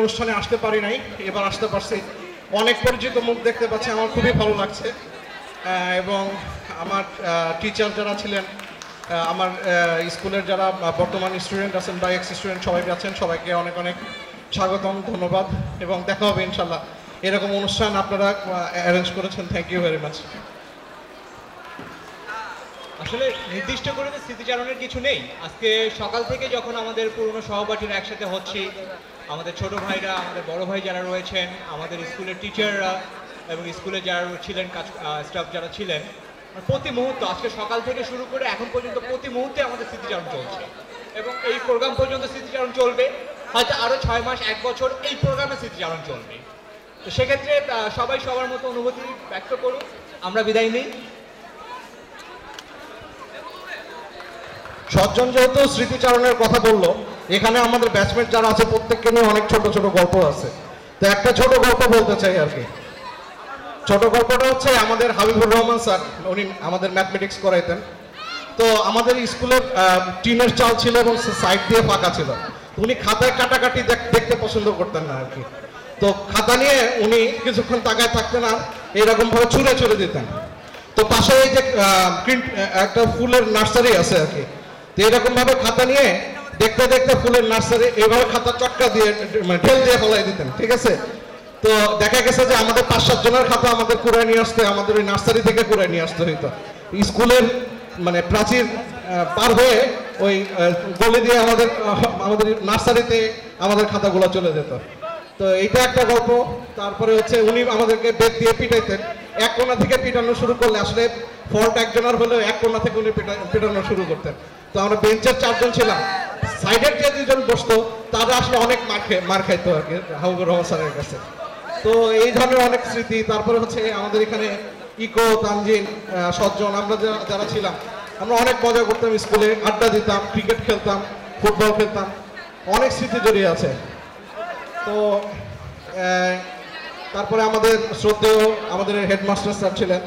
অনুষ্ঠানে আসতে পারি নাই, এবার আসতে পারছি। অনেক পরিচিত মুখ দেখতে পাচ্ছি, আমার খুবই ভালো লাগছে। এবং আমার টিচার যারা ছিলেন, আমার স্কুলের যারা বর্তমান স্টুডেন্ট আছেন বা এক্স স্টুডেন্ট সবাই আছেন, সবাইকে অনেক অনেক স্বাগতম, ধন্যবাদ। এবং দেখা হবে ইনশাল্লাহ। এরকম অনুষ্ঠান আপনারা অ্যারেঞ্জ করেছেন, থ্যাংক ইউ ভেরি মাচ। আসলে নির্দিষ্ট করে স্মৃতিচারণের কিছু নেই। আজকে সকাল থেকে যখন আমাদের পুরনো সহপাঠীরা একসাথে হচ্ছি, আমাদের ছোট ভাইরা, আমাদের বড় ভাই যারা রয়েছেন, আমাদের স্কুলের টিচাররা এবং স্কুলে যারা ছিলেন কাজ স্টাফ যারা ছিলেন, প্রতি মুহূর্ত আজকে সকাল থেকে শুরু করে এখন পর্যন্ত প্রতি মুহূর্তে আমাদের স্মৃতিচারণ চলছে এবং এই প্রোগ্রাম পর্যন্ত স্মৃতিচারণ চলবে। হয়তো আরও 6 মাস 1 বছর এই প্রোগ্রামে স্মৃতিচারণ চলবে। তো সেক্ষেত্রে সবাই সবার মতো অনুভূতি ব্যক্ত করুন। আমরা বিদায় নিই। সজ্জন যেহেতু স্মৃতিচারণের কথা বললো, এখানে আমাদের ব্যাচমেট যারা আছে প্রত্যেককে নিয়ে অনেক ছোট ছোট গল্প আছে। তো একটা ছোট গল্প বলতে চাই আর কি। ছোট গল্পটা হচ্ছে আমাদের হাবিবুর রহমান স্যার, উনি আমাদের ম্যাথমেটিক্স করাইতেন। তো আমাদের স্কুলের টিনের চাল ছিল এবং সাইড দিয়ে ফাঁকা ছিল। উনি খাতায় কাটাকাটি দেখতে পছন্দ করতেন না আর কি। তো খাতা নিয়ে উনি কিছুক্ষণ তাকায় থাকতেন আর এরকম ভাবে ছুঁড়ে ছুঁড়ে দিতেন। তো পাশে এই যে একটা ফুলের নার্সারি আছে আর কি, তো এরকম ভাবে খাতা নিয়ে দেখতে দেখতে ফুলের নার্সারি এইভাবে খাতা চটকা দিয়ে মানে ঢেল দিয়ে ফেলাই দিতেন, ঠিক আছে। তো দেখা গেছে যে আমাদের 5-7 জনের খাতা আমাদের কুড়ায় নিয়ে আসতে, আমাদের ওই নার্সারি থেকে কুড়ায় নিয়ে আসতে হইতো। স্কুলের মানে প্রাচীর পার হয়ে ওই গলি দিয়ে আমাদের নার্সারিতে আমাদের খাতাগুলো চলে যেত। তো এইটা একটা গল্প। তারপরে হচ্ছে উনি আমাদেরকে বেত দিয়ে পিটাইতেন। এক কোণা থেকে পিটানো শুরু করলে আসলে ফল্ট একজনের হলেও এক কোণা থেকে উনি পিটানো শুরু করতেন। তো আমরা বেঞ্চের 4 জন ছিলাম, সাইডের যে 2 জন বসতো তারা আসলে অনেক মার খাইতো আর কি হাবিবুর রহমান স্যারের কাছে। তো এই ধরনের অনেক স্মৃতি। তারপরে হচ্ছে আমাদের এখানে ইকো, তানজিন, সজ্জন, আমরা যারা ছিলাম আমরা অনেক মজা করতাম, স্কুলে আড্ডা দিতাম, ক্রিকেট খেলতাম, ফুটবল খেলতাম, অনেক স্মৃতি জড়িয়ে আছে। তো তারপরে আমাদের শ্রদ্ধেয় আমাদের হেডমাস্টার স্যার ছিলেন,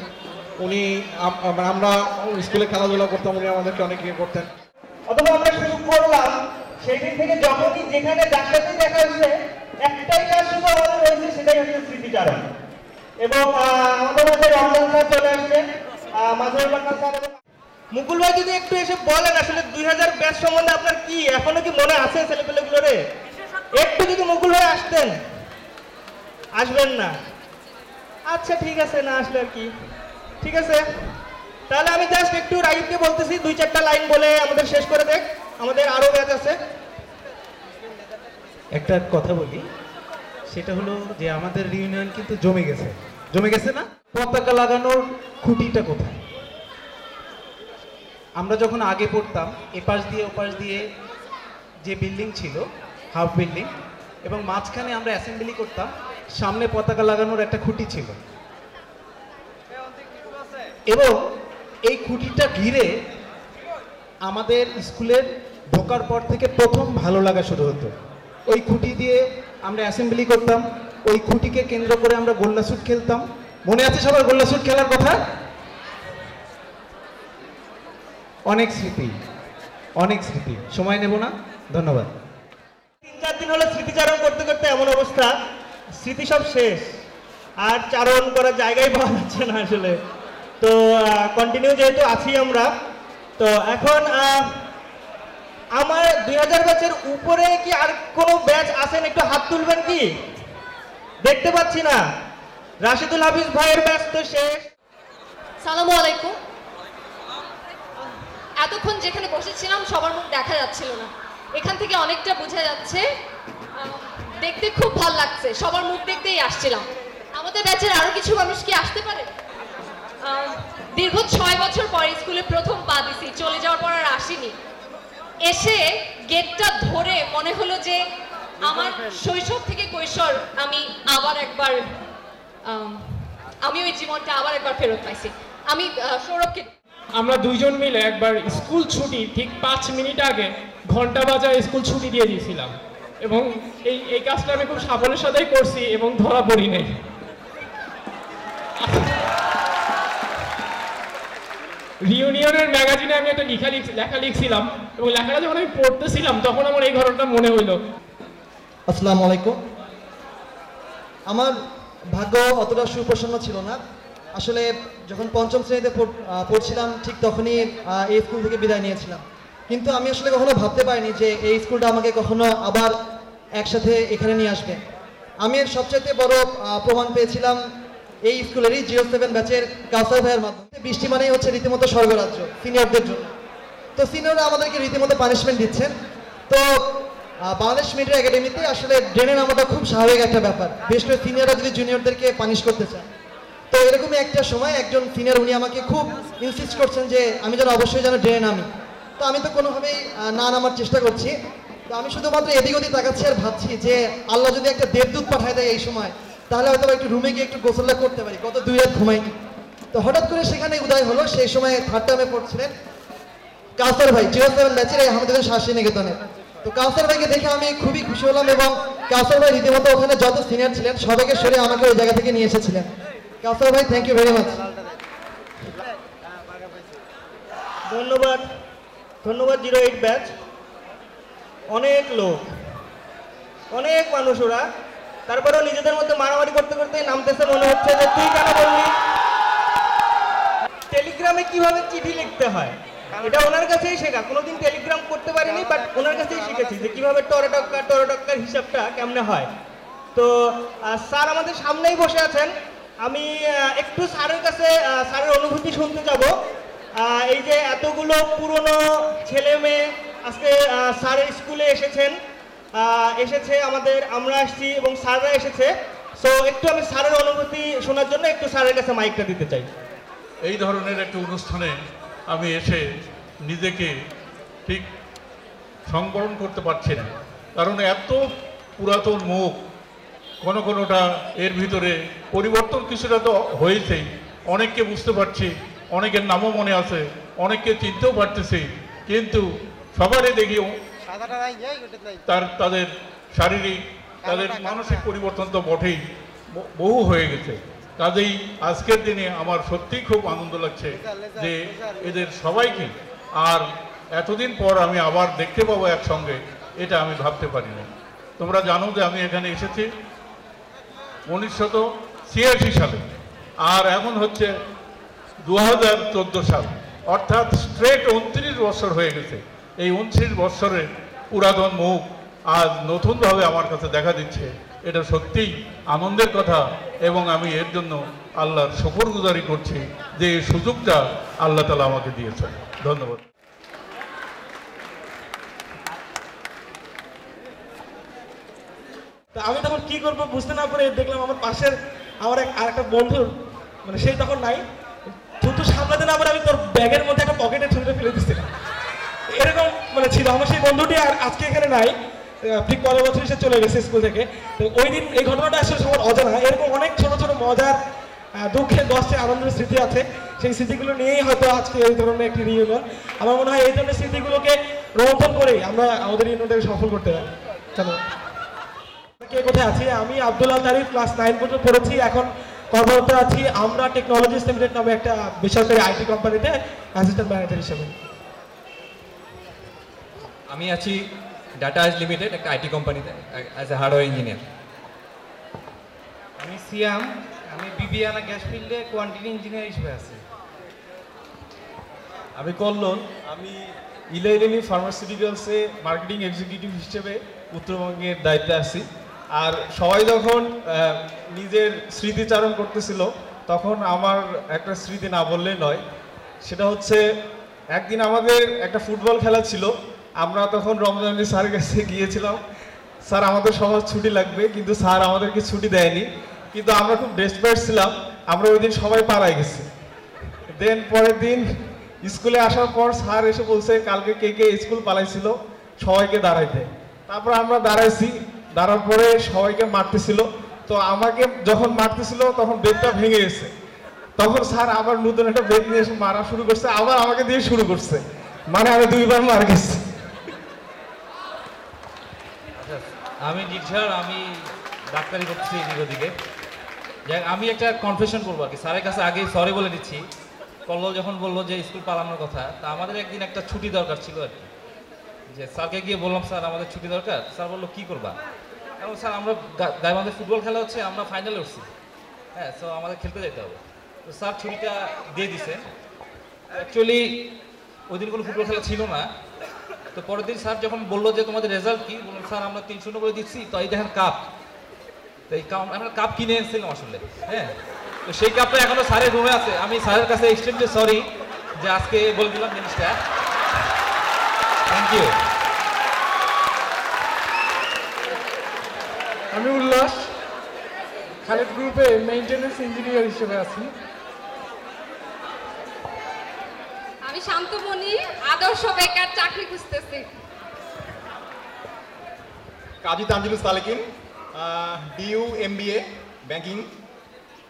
উনি আমরা স্কুলে খেলাধুলা করতাম, উনি আমাদেরকে অনেক ইয়ে করতেন। অথবা আমরা শুরু করলাম সেই দিন থেকে যখনই যেখানে যার সাথে দেখা হচ্ছে একটাই কাজ শুধু আমাদের হয়েছে, সেটাই হচ্ছে স্মৃতিচারণ। এবং আমাদের মধ্যে রমজান স্যার চলে আসছেন, মাজহারুল বাঙ্গাল স্যার এবং মুকুল ভাই যদি একটু এসে বলেন আসলে 2000 ব্যাচ সম্বন্ধে আপনার কি এখনো কি মনে আছে ছেলেপেলেগুলোরে? একটু যদি মুকুল ভাই আসতেন। আসবেন না? আচ্ছা ঠিক আছে, না আসলে আর কি, ঠিক আছে। তাহলে আমি জাস্ট একটু রাইবকে বলতেছি 2-4টা লাইন বলে আমাদের শেষ করে দেখ, আমাদের আরো ব্যাচ আছে। একটা কথা বলি, সেটা হলো যে আমাদের রিউনিয়ন কিন্তু জমে গেছে না? পতাকা লাগানোর খুঁটিটা কোথায়? আমরা যখন আগে পড়তাম এপাশ দিয়ে ওপাশ দিয়ে যে বিল্ডিং ছিল, হাফ বিল্ডিং, এবং মাঝখানে আমরা অ্যাসেম্বলি করতাম, সামনে পতাকা লাগানোর একটা খুঁটি ছিল এবং এই খুঁটিটা ঘিরে আমাদের স্কুলের ঢোকার পর থেকে প্রথম ভালো লাগা শুরু হতো। ওই খুঁটি দিয়ে আমরা অ্যাসেম্বলি করতাম, ওই খুঁটিকে কেন্দ্র করে আমরা গোল্লা শুট খেলতাম। মনে আছে সবার গোল্লা শুট খেলার কথা? অনেক স্মৃতি, সময় নেব না, ধন্যবাদ। 3-4 দিন হলো স্মৃতিচারণ করতে করতে এমন অবস্থা, স্মৃতি সব শেষ, আর চারণ করার জায়গায় পাওয়া যাচ্ছে না আসলে। তো কন্টিনিউ যেহেতু আছি আমরা, তো এখন আমার 2000 ব্যাচের উপরে কি আর কোনো ব্যাচ আছেন? একটু হাত তুলবেন কি? দেখতে পাচ্ছি না। রাশিদুল হাফিজ ভাইয়ের ব্যাচ তো শেষ। সালামু আলাইকুম। এতক্ষণ যেখানে বসেছিলাম সবার মুখ দেখা যাচ্ছিল না, এখান থেকে অনেকটা বোঝা যাচ্ছে। দেখতে খুব ভালো লাগছে, সবার মুখ দেখতেই আসছিলাম। আমাদের ব্যাচের আরো কিছু মানুষ কি আসতে পারে? দীর্ঘ 6 বছর পরে স্কুলে প্রথম পা দিছি, চলে যাওয়ার পর আর আসিনি। এসে গেটটা ধরে মনে হলো যে আমার শৈশব থেকে কৈশোর আমি ওই জীবনটা আবার একবার ফেরত পাইছি। আমি সৌরভকে, আমরা 2 জন মিলে একবার স্কুল ছুটি ঠিক 5 মিনিট আগে ঘন্টা বাজায় স্কুল ছুটি দিয়ে দিয়েছিলাম এবং এই কাজটা আমি খুব সাবধানের সাথেই করছি এবং ধরা পড়ি নাই। রিউনিয়নের ম্যাগাজিনে আমি একটা লেখা লিখছিলাম এবং লেখাটা যখন আমি পড়তেছিলাম তখন আমার এই ঘটনাটা মনে হইলো। আসসালামু আলাইকুম। আমার ভাগ্য অতটা সুপ্রসন্ন ছিল না। আসলে যখন পঞ্চম শ্রেণীতে পড়ছিলাম ঠিক তখনই এই স্কুল থেকে বিদায় নিয়েছিলাম। কিন্তু আমি আসলে কখনো ভাবতে পারিনি যে এই স্কুলটা আমাকে কখনো আবার একসাথে এখানে নিয়ে আসবে। আমি এর সবচাইতে বড় প্রমাণ পেয়েছিলাম এই স্কুলেরই 07 ব্যাচের কাউসার ভাইয়ের মাধ্যমে। বৃষ্টি মানেই হচ্ছে রীতিমতো স্বর্গরাজ্য সিনিয়রদের জন্য। তো সিনিয়ররা আমাদেরকে রীতিমতো পানিশমেন্ট দিচ্ছেন। তো বাংলাদেশ মিলিটারি একাডেমিতে আসলে ড্রেনে নামাটা খুব স্বাভাবিক একটা ব্যাপার, বিশেষ করে সিনিয়ররা যদি জুনিয়রদেরকে পানিশ করতে চায়। তো এরকমই একটা সময় একজন সিনিয়র উনি আমাকে খুব ইনসিস্ট করছেন যে আমি যেন অবশ্যই যেন ড্রেনে নামি। তো আমি তো কোনোভাবেই না নামার চেষ্টা করছি। তো আমি শুধুমাত্র এদিক ওদিক তাকাচ্ছি আর ভাবছি যে আল্লাহ যদি একটা দেবদূত পাঠায় দেয় এই সময়, তাহলে হয়তো একটু রুমে গিয়ে একটু গোসলটা করতে পারি, গত 2 রাত ঘুমাইনি। তো হঠাৎ করে সেখানে উদয় হলো, সেই সময় 3rd টার্মে পড়ছিলেন কাউসার ভাই 07 ব্যাচের এই আহমেদ শাসী নিকেতনের। তো কাউসার ভাইকে দেখে আমি খুবই খুশি হলাম এবং কাউসার ভাই রীতিমতো ওখানে যত সিনিয়র ছিলেন সবাইকে সরিয়ে আমাকে ওই জায়গা থেকে নিয়ে এসেছিলেন। কাউসার ভাই থ্যাংক ইউ ভেরি মাচ। ধন্যবাদ, ধন্যবাদ 08 ব্যাচ। অনেক লোক, অনেক মানুষ ওরা, তারপরেও নিজেদের মধ্যে মারামারি করতে করতে নামতেছে। মনে হচ্ছে যে তুই কেন বললি। টেলিগ্রামে কিভাবে চিঠি লিখতে হয় এটা ওনার কাছেই শেখা। কোনোদিন টেলিগ্রাম করতে পারিনি, বাট ওনার কাছেই শিখেছি যে কিভাবে টরটক্কার হিসাবটা কেমনে হয়। তো স্যার আমাদের সামনেই বসে আছেন। আমি একটু স্যারের কাছে স্যারের অনুভূতি শুনতে যাব। এই যে এতগুলো পুরনো ছেলে মেয়ে আজকে স্যারের স্কুলে এসেছে আমাদের, আমরা আসছি এবং স্যাররা এসেছে। সো একটু আমি স্যারের অনুভূতি শোনার জন্য একটু স্যারের কাছে মাইকটা দিতে চাই। এই ধরনের একটা অনুষ্ঠানে আমি এসে নিজেকে ঠিক সংবরণ করতে পারছি না, কারণ এত পুরাতন মুখ, কোনোটা এর ভিতরে পরিবর্তন কিছুটা তো হয়েছেই। অনেককে বুঝতে পারছি, অনেকের নামও মনে আছে, অনেককে চিনতেও পারতেছি, কিন্তু সবারই দেখি তাদের শারীরিক, তাদের মানসিক পরিবর্তন তো বটেই, বহু হয়ে গেছে। কাজেই আজকের দিনে আমার সত্যিই খুব আনন্দ লাগছে যে এদের সবাইকে আর এতদিন পর আমি আবার দেখতে পাবো একসঙ্গে, এটা আমি ভাবতে পারি না। তোমরা জানো যে আমি এখানে এসেছি 1986 সালে, আর এখন হচ্ছে 2014 সাল, অর্থাৎ স্ট্রেট 29 বছর হয়ে গেছে। এই 29 বছরের পুরাতন মুখ আজ নতুনভাবে আমার কাছে দেখা দিচ্ছে। এটা সত্যিই আনন্দের কথা এবং আমি এর জন্য আল্লাহর শুকরগুজারি করছি যে এই সুযোগটা আল্লাহ তাআলা আমাকে দিয়েছেন। ধন্যবাদ। তা আমি তখন কি করবো বুঝতে না পারে দেখলাম আমার পাশের আমার আরেকটা বন্ধু, মানে সেই তখন নাই, থুতু সামলাতে না পারে আমি তোর ব্যাগের মধ্যে একটা পকেটে ছুঁড়ে ফেলে দিচ্ছিলাম। এরকম মানে ছিল আমার সেই বন্ধুটি, আর আজকে এখানে নাই, ঠিক পরের বছর সে চলে গেছে স্কুল থেকে। তো ওই দিন এই ঘটনাটা আসলে সবার অজানা। এরকম অনেক ছোট ছোট মজার, দুঃখের, কষ্টের, আনন্দের স্মৃতি আছে। সেই স্মৃতিগুলো নিয়েই হয়তো আজকে এই ধরনের একটি রিউনিয়ন। আমার মনে হয় এই ধরনের স্মৃতিগুলোকে রোপণ করেই আমরা আমাদের ইউনিয়নটাকে সফল করতে পারি। চলো, কে কোথায় আছি? আমি আব্দুল্লাহ তারিফ, ক্লাস 9 পর্যন্ত পড়েছি। এখন কর্মরত আছি আমরা টেকনোলজিস লিমিটেড নামে একটা বেসরকারি আইটি কোম্পানিতে অ্যাসিস্ট্যান্ট ম্যানেজার হিসেবে। আমি আছি ডাটা লিমিটেড, একটা আইটি কোম্পানিতে অ্যাজ এ হার্ডওয়্যার ইঞ্জিনিয়ার। আমি সিয়াম, আমি বিবিআনা গ্যাস ফিল্ডে কোয়ান্টিটি ইঞ্জিনিয়ার হিসেবে আছি। আমি কল্লোল, আমি ইলাইলেনি ফার্মাসিউটিক্যালসে মার্কেটিং এক্সিকিউটিভ হিসেবে উত্তরবঙ্গের দায়িত্বে আছি। আর সবাই যখন নিজের স্মৃতিচারণ করতেছিল তখন আমার একটা স্মৃতি না বললেই নয়। সেটা হচ্ছে একদিন আমাদের একটা ফুটবল খেলা ছিল। আমরা তখন রমজান আলী স্যারের কাছে গিয়েছিলাম, স্যার আমাদের সবার ছুটি লাগবে, কিন্তু স্যার আমাদেরকে ছুটি দেয়নি। কিন্তু আমরা খুব ডেসপারেট ছিলাম, আমরা ওই দিন সবাই পাড়ায় গেছি। দেন পরের দিন স্কুলে আসার পর স্যার এসে বলছে কালকে কে কে স্কুল পালাইছিল সবাইকে দাঁড়াইতে। তারপর আমরা দাঁড়াইছি, দাঁড়ার পরে সবাইকে মারতেছিল। তো আমাকে যখন মারতেছিল তখন বেদটা ভেঙে গেছে। তখন স্যার আবার নতুন একটা বেদ নিয়ে এসে মারা শুরু করছে, আবার আমাকে দিয়ে শুরু করছে, মানে আমি 2 বার মার গেছি। আমি নির্ঝর, আমি ডাক্তারি করতেছি এদিকে। যাই আমি একটা কনফেশন করবো আর কি, স্যারের কাছে আগে সরি বলে দিচ্ছি। কল্লোল যখন বললো যে স্কুল পালানোর কথা, তা আমাদের একদিন একটা ছুটি দরকার ছিল আর কি। যে স্যারকে গিয়ে বললাম স্যার আমাদের ছুটি দরকার। স্যার বললো কি করবা? এবং স্যার আমরা গাইবান্ধে ফুটবল খেলা হচ্ছে, আমরা ফাইনালে উঠছি, হ্যাঁ, সো আমাদের খেলতে যেতে হবে। তো স্যার ছুটিটা দিয়ে দিছে। অ্যাকচুয়ালি ওই দিন কোনো ফুটবল খেলা ছিল না। তো পরের দিন স্যার যখন বললো যে তোমাদের রেজাল্ট কি, বললাম স্যার আমরা 3-0 করে দিচ্ছি, তো এই দেখেন কাপ। তো এই কাপ আমরা কাপ কিনে এনেছিলাম আসলে, হ্যাঁ। তো সেই কাপটা এখনো স্যারের রুমে আছে। আমি স্যারের কাছে এক্সট্রিমলি সরি যে আজকে বলে দিলাম জিনিসটা। Thank you. আমি উল্লাস, খালেদ গ্রুপে মেইনটেনেন্স ইঞ্জিনিয়ার হিসেবে আছি। আমি শান্তমণি, আদর্শ বেকার, চাকরি খুঁজতেছি। কাজী তানজিলুস সালেকিন, ডিইউ MBA ব্যাংকিং।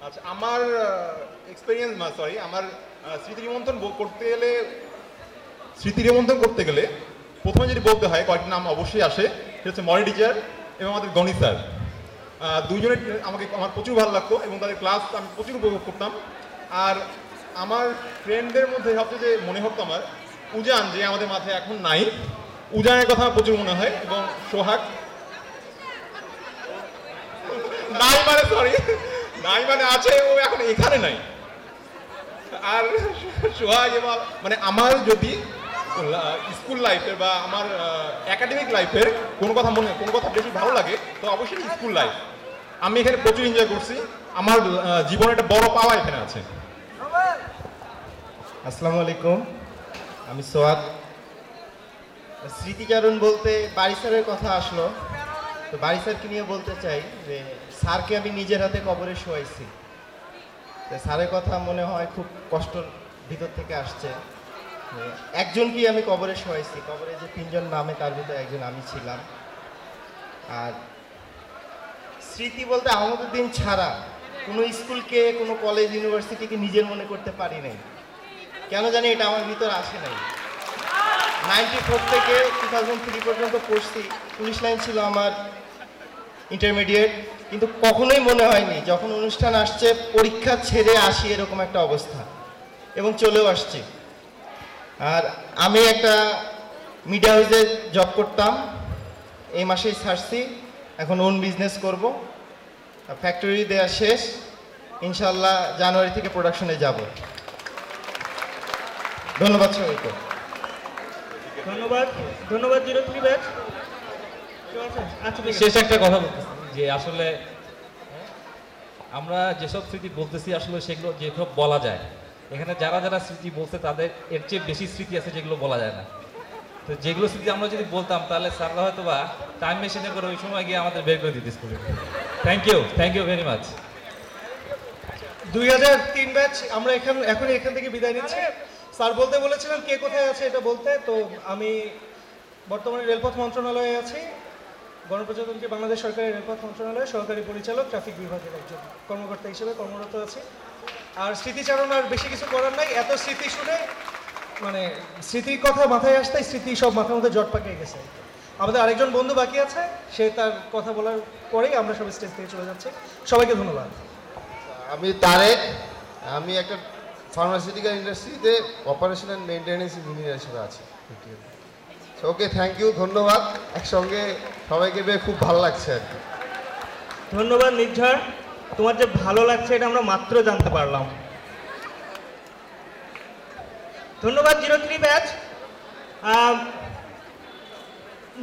আচ্ছা, আমার এক্সপিরিয়েন্স আমার স্মৃতি নিমন্ত্রণ করতে গেলে প্রথমে যদি বলতে হয় কয়েকটি নাম অবশ্যই আসে। সেটা হচ্ছে মডেল টিচার এবং আমাদের গণিত স্যার। দুইজনের আমার প্রচুর ভালো লাগতো এবং তাদের ক্লাস আমি প্রচুর উপভোগ করতাম। আর আমার ফ্রেন্ডদের মধ্যে সবচেয়ে যে মনে হতো আমার উজান, যে আমাদের মাঝে এখন নাই, উজানের কথা প্রচুর মনে হয়। এবং সোহাগ নাই মানে আছে, ও এখন এখানে নাই। আর সোহাগ এবং আমার যদি স্কুল লাইফের বা আমার একাডেমিক লাইফের কোনো কথা বেশি ভালো লাগে তো অবশ্যই স্কুল লাইফ। আমি এখানে প্রচুর এনজয় করছি। আমার জীবনে একটা বড় পাওয়া এখানে আছে। আসসালামু আলাইকুম, আমি সোহাগ। স্মৃতিচারণ বলতে বাড়ি স্যারের কথা আসলো, তো বাড়ি স্যারকে নিয়ে বলতে চাই যে স্যারকে আমি নিজের হাতে কবরে শোয়াইছি। স্যারের কথা মনে হয় খুব কষ্টর ভিতর থেকে আসছে। একজনকেই আমি কবরে শোয়াইছি, কবরে যে 3 জন নামে তার ভিতরে একজন আমি ছিলাম। আর স্মৃতি বলতে আমাদের দিন ছাড়া কোনো স্কুলকে, কোনো কলেজ, ইউনিভার্সিটিকে নিজের মনে করতে পারি নাই। কেন জানি এটা আমার ভিতর আসে নাই। 94 থেকে 2003 পর্যন্ত পড়ছি, 19 লাইন ছিল আমার ইন্টারমিডিয়েট, কিন্তু কখনোই মনে হয়নি যখন অনুষ্ঠান আসছে পরীক্ষা ছেড়ে আসি এরকম একটা অবস্থা, এবং চলেও আসছি। আর আমি একটা মিডিয়া হাউসে জব করতাম, এই মাসেই ছাড়ছি, এখন ওন বিজনেস করব। ফ্যাক্টরি দেওয়া শেষ, ইনশাল্লাহ জানুয়ারি থেকে প্রোডাকশনে যাব। ধন্যবাদ সবাইকে। ধন্যবাদ 03 ব্যাচ। শেষ একটা কথা বলতেছি যে আসলে আমরা যেসব স্মৃতি বলতেছি আসলে সেগুলো যেসব বলা যায়, এখানে যারা যারা স্মৃতি বলছে তাদের এর চেয়ে বেশি স্মৃতি আছে যেগুলো বলা যায় না। তো যেগুলো স্মৃতি আমরা যদি বলতাম তাহলে স্যাররা হয়তো বা টাইম মেশিনে করে ওই সময় গিয়ে আমাদের বের করে দিতে স্কুলে। Thank you very much. 2003 batch আমরা এখন এখান থেকে বিদায় নিচ্ছি। স্যার বলতে বলেছিলেন কে কোথায় আছে এটা বলতে, তো আমি বর্তমানে রেলপথ মন্ত্রণালয়ে আছি, গণপ্রজাতন্ত্রী বাংলাদেশ সরকারের রেলপথ মন্ত্রণালয়ের সহকারী পরিচালক, ট্রাফিক বিভাগের একজন কর্মকর্তা হিসেবে কর্মরত আছি। আর স্মৃতিচারণ আর বেশি কিছু করার নাই, এত স্মৃতি শুনে স্মৃতির কথা মাথায় আসতে স্মৃতি সব মাথার মধ্যে জট পাকিয়ে গেছে। আমাদের আরেকজন বন্ধু বাকি আছে, সে তার কথা বলার পরেই আমরা সব স্টেজ থেকে চলে যাচ্ছি। সবাইকে ধন্যবাদ। আমি তারেক, আমি একটা ফার্মাসিউটিক্যাল ইন্ডাস্ট্রিতে অপারেশন অ্যান্ড মেইনটেনেন্স ইঞ্জিনিয়ার হিসেবে আছি। ওকে, থ্যাংক ইউ, ধন্যবাদ। একসঙ্গে সবাইকে পেয়ে খুব ভালো লাগছে আর কি। ধন্যবাদ নির্ঝর, তোমার যে ভালো লাগছে এটা আমরা মাত্র জানতে পারলাম। ধন্যবাদ 03 ব্যাচ।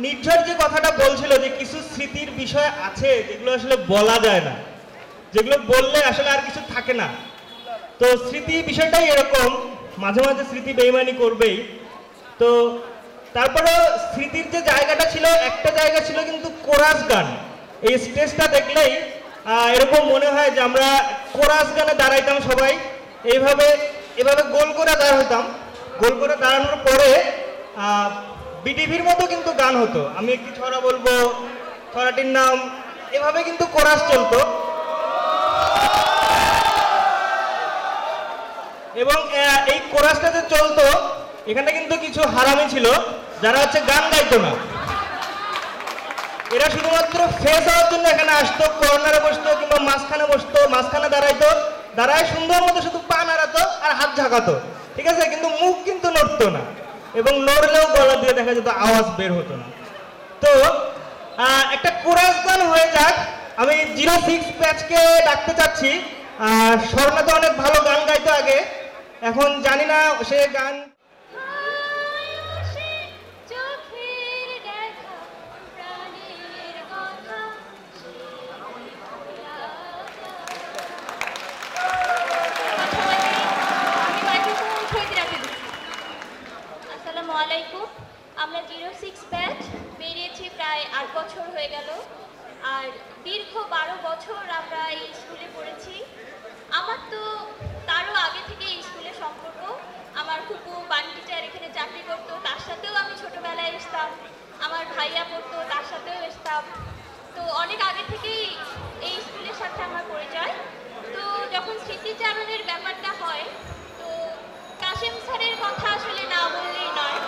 নির্ঝর যে কথাটা বলছিল যে কিছু স্মৃতির বিষয় আছে যেগুলো আসলে বলা যায় না, যেগুলো বললে আসলে আর কিছু থাকে না। তো স্মৃতি বিষয়টাই এরকম, মাঝে মাঝে স্মৃতি বেইমানি করবেই। তো তারপরে স্মৃতির যে জায়গাটা ছিল, একটা জায়গা ছিল কিন্তু কোরাস গান। এই স্টেজটা দেখলেই এরকম মনে হয় যে আমরা কোরাস গানে দাঁড়াইতাম সবাই, এভাবে গোল করে দাঁড়াতাম। গোল করে দাঁড়ানোর পরে বিটিভির মতো কিন্তু গান হতো, আমি একটি ছড়া বলবো, ছড়াটির নাম, এভাবে কিন্তু কোরাস চলতো। এবং এই কোরাসটা যে চলতো, এখানে কিন্তু কিছু হারামি ছিল যারা গান গাইতো না। এরা শুধুমাত্র ফেস হওয়ার জন্য এখানে আসতো, কর্নারে বসতো কিংবা মাঝখানে বসতো, মাঝখানে দাঁড়াইতো, দাঁড়ায় সুন্দর মতো শুধু পা নাড়াতো আর হাত ঝাঁকাতো, ঠিক আছে, কিন্তু মুখ কিন্তু নড়তো না, এবং নড়লেও গলা দিয়ে দেখা যেত আওয়াজ বের হতো না। তো একটা কোরাসগান হয়ে যাক। আমি 06 ব্যাচকে ডাকতে চাচ্ছি। স্বর্ণা তো অনেক ভালো গান গাইতো আগে, এখন জানি না সে গান আসসালামু আলাইকুম। আমরা 06 ব্যাচ বেরিয়েছি প্রায় 8 বছর হয়ে গেল, আর দীর্ঘ 12 বছর আমরা এই স্কুলে পড়েছি। আমার তো তারও আগে থেকে এই স্কুলে সম্পর্ক। আমার ফুপু বান টিচার এখানে চাকরি করতো, তার সাথেও আমি ছোটবেলায় আসতাম। আমার ভাইয়া পড়তো, তার সাথেও আসতাম। তো অনেক আগে থেকেই এই স্কুলের সাথে আমার পরিচয়। তো যখন স্মৃতিচারণের ব্যাপারটা হয়, তো কাশেম স্যারের কথা আসলে না বললেই নয়।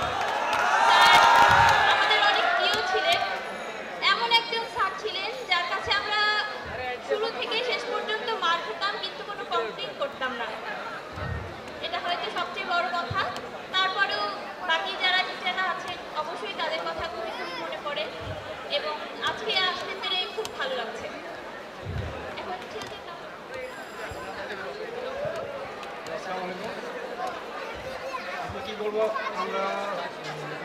স্যার আমাদের অনেক প্রিয় ছিলেন। এমন একজন স্যার ছিলেন যার কাছে আমরা শুরু থেকে শেষ পর্যন্ত মার খেতাম, কিন্তু কোনো কমপ্লেন করতাম না। এটা হয়তো সবচেয়ে বড় কথা। তারপরেও বাকি যারা টিচাররা আছেন অবশ্যই তাদের কথা খুবই খুবই মনে পড়ে, এবং আজকে আসতে পেরে খুব ভালো লাগছে। এখন ছেলেদের নাম। আমি কি বলবো, আমরা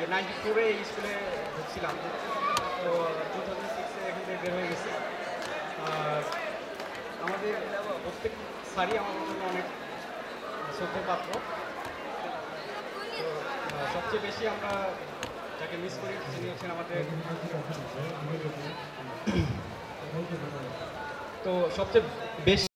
94-এ এই স্কুলে ঢুকছিলাম, তো 2006-এ এখান থেকে বের হয়ে গেছি। আর আমাদের প্রত্যেক স্যারই আমাদের জন্য অনেক শ্রদ্ধেয় পাত্র। তো সবচেয়ে বেশি আমরা যাকে মিস করি তিনি হচ্ছেন আমাদের, তো সবচেয়ে বেশি